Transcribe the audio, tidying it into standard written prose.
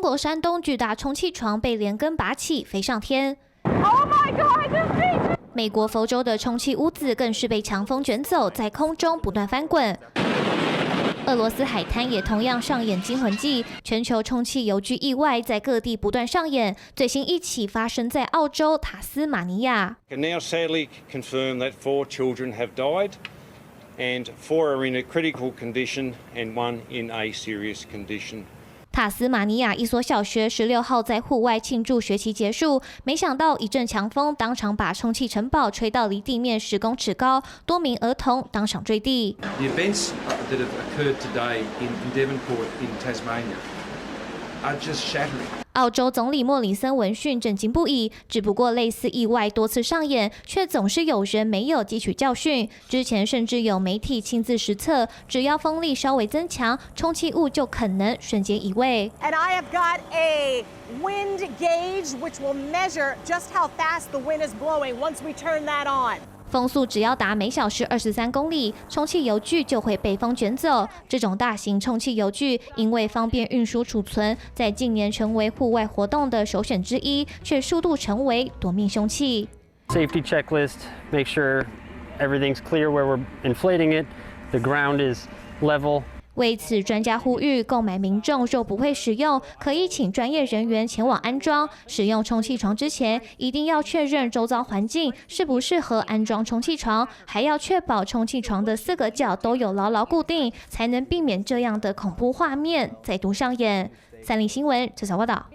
国山东巨大充气床被连根拔起，飞上天。Oh my God！ 美国佛州的充气屋子更是被强风卷走，在空中不断翻滚。俄罗斯海滩也同样上演惊魂记，全球充气邮具意外在各地不断上演。最新一起发生在澳洲塔斯马尼亚。Can now sadly confirm that 4 children have died, and 4 are in a critical condition, and 1 in a serious condition. 塔斯马尼亚一所小学16号在户外庆祝学期结束，没想到一阵强风当场把充气城堡吹到离地面10公尺高，多名儿童当场坠地。The events that have occurred today in Devonport in Tasmania are just shattering. 澳洲总理莫里森闻讯震惊不已，只不过类似意外多次上演，却总是有人没有汲取教训。之前甚至有媒体亲自实测，只要风力稍微增强，充气物就可能瞬间移位。And I have got a wind gauge which will measure just how fast the wind is blowing once we turn that on. 风速只要达每小时23公里，充气邮具就会被风卷走。这种大型充气邮具因为方便运输储存，在近年成为户外活动的首选之一，却数度成为夺命凶器。Safety checklist, make sure everything's clear where we're inflating it, the ground is level. 为此，专家呼吁购买民众若不会使用，可以请专业人员前往安装。使用充气床之前，一定要确认周遭环境适不适合安装充气床，还要确保充气床的4个角都有牢牢固定，才能避免这样的恐怖画面再度上演。三立新闻，这小报道。